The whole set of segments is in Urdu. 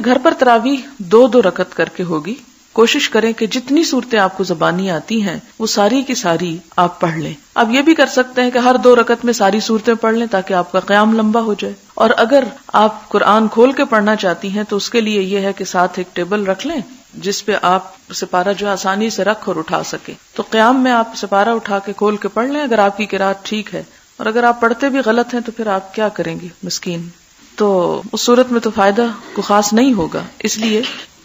گھر پر تراویح 2 رکعت کر کے ہوگی. کوشش کریں کہ جتنی صورتیں آپ کو زبانی آتی ہیں وہ ساری کی ساری آپ پڑھ لیں. آپ یہ بھی کر سکتے ہیں کہ ہر 2 رکعت میں ساری صورتیں پڑھ لیں تاکہ آپ کا قیام لمبا ہو جائے. اور اگر آپ قرآن کھول کے پڑھنا چاہتی ہیں تو اس کے لیے یہ ہے کہ ساتھ ایک ٹیبل رکھ لیں جس پہ آپ سپارہ جو آسانی سے رکھ اور اٹھا سکیں. تو قیام میں آپ سپارہ اٹھا کے کھول کے پڑھ لیں اگر آپ کی قرات ٹھیک ہے. اور اگر آپ پڑھتے بھی غلط ہیں تو پھر آپ کیا کریں گے مسکین. تو اس صورت میں تو فائدہ کو خاص نہیں ہوگا. اس لیے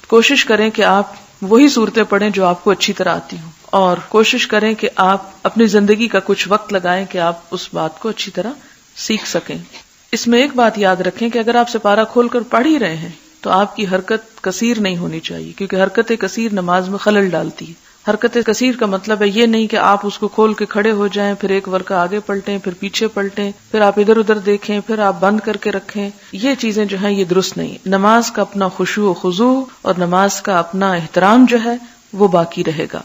کوشش کریں کہ آپ وہی صورتیں پڑھیں جو آپ کو اچھی طرح آتی ہوں، اور کوشش کریں کہ آپ اپنی زندگی کا کچھ وقت لگائیں کہ آپ اس بات کو اچھی طرح سیکھ سکیں. اس میں ایک بات یاد رکھیں کہ اگر آپ سپارہ کھول کر پڑھ ہی رہے ہیں تو آپ کی حرکت کثیر نہیں ہونی چاہیے، کیونکہ حرکت کثیر نماز میں خلل ڈالتی ہے. حرکت کثیر کا مطلب ہے یہ نہیں کہ آپ اس کو کھول کے کھڑے ہو جائیں، پھر ایک ورقہ آگے پلٹیں، پھر پیچھے پلٹیں، پھر آپ ادھر ادھر دیکھیں، پھر آپ بند کر کے رکھیں. یہ چیزیں جو ہیں یہ درست نہیں. نماز کا اپنا خشوع و خضوع اور نماز کا اپنا احترام جو ہے وہ باقی رہے گا.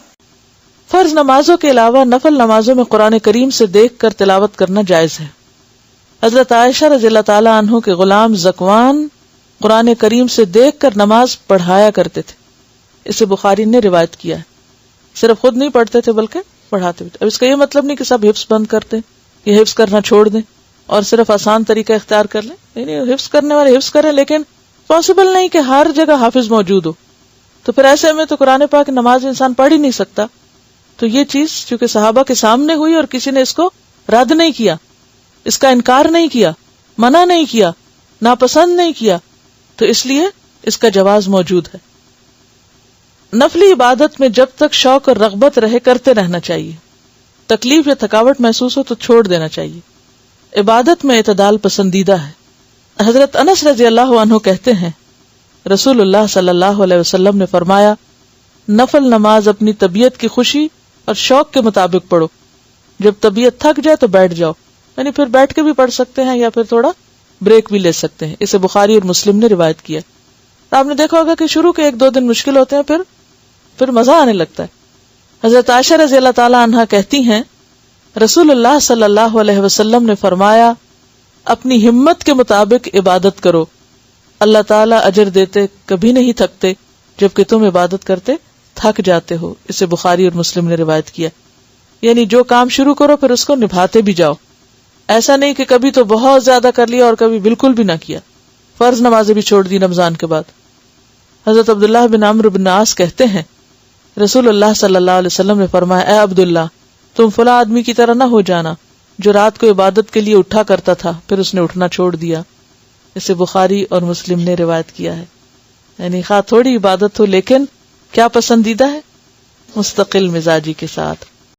فرض نمازوں کے علاوہ نفل نمازوں میں قرآن کریم سے دیکھ کر تلاوت کرنا جائز ہے. حضرت عائشہ رضی اللہ تعالی عنہ کے غلام زکوان قرآن کریم سے دیکھ کر نماز پڑھایا کرتے تھے. اسے بخاری نے روایت کیا ہے. صرف خود نہیں پڑھتے تھے بلکہ پڑھاتے بھی. اب اس کا یہ مطلب نہیں کہ سب حفظ بند کرتے، یہ حفظ کرنا چھوڑ دیں اور صرف آسان طریقہ اختیار کر لیں. نہیں، حفظ کرنے والے حفظ کریں، لیکن پاسبل نہیں کہ ہر جگہ حافظ موجود ہو. تو پھر ایسے میں تو قرآن پاک نماز انسان پڑھ ہی نہیں سکتا. تو یہ چیز چونکہ صحابہ کے سامنے ہوئی اور کسی نے اس کو رد نہیں کیا، اس کا انکار نہیں کیا، منع نہیں کیا، ناپسند نہیں کیا، تو اس لیے اس کا جواز موجود ہے. نفلی عبادت میں جب تک شوق اور رغبت رہے کرتے رہنا چاہیے. تکلیف یا تھکاوٹ محسوس ہو تو چھوڑ دینا چاہیے. عبادت میں اعتدال پسندیدہ ہے. حضرت انس رضی اللہ عنہ کہتے ہیں رسول اللہ صلی اللہ علیہ وسلم نے فرمایا، نفل نماز اپنی طبیعت کی خوشی اور شوق کے مطابق پڑھو. جب طبیعت تھک جائے تو بیٹھ جاؤ، یعنی پھر بیٹھ کے بھی پڑھ سکتے ہیں یا پھر تھوڑا بریک بھی لے سکتے ہیں. اسے بخاری اور مسلم نے روایت کیا. آپ نے دیکھا ہوگا کہ شروع کے 1-2 دن مشکل ہوتے ہیں، پھر مزہ آنے لگتا ہے. حضرت عائشہ رضی اللہ تعالی عنہا کہتی ہیں رسول اللہ صلی اللہ علیہ وسلم نے فرمایا، اپنی ہمت کے مطابق عبادت کرو، اللہ تعالیٰ اجر دیتے کبھی نہیں تھکتے جبکہ تم عبادت کرتے تھک جاتے ہو. اسے بخاری اور مسلم نے روایت کیا. یعنی جو کام شروع کرو پھر اس کو نبھاتے بھی جاؤ. ایسا نہیں کہ کبھی تو بہت زیادہ کر لیا اور کبھی بالکل بھی نہ کیا. فرض نمازیں بھی چھوڑ دی رمضان کے بعد. حضرت عبداللہ بن عمرو بن عاص کہتے ہیں رسول اللہ صلی اللہ علیہ وسلم نے فرمایا، اے عبداللہ، تم فلاں آدمی کی طرح نہ ہو جانا جو رات کو عبادت کے لیے اٹھا کرتا تھا پھر اس نے اٹھنا چھوڑ دیا. اسے بخاری اور مسلم نے روایت کیا ہے. یعنی خواہ تھوڑی عبادت ہو لیکن کیا پسندیدہ ہے؟ مستقل مزاجی کے ساتھ.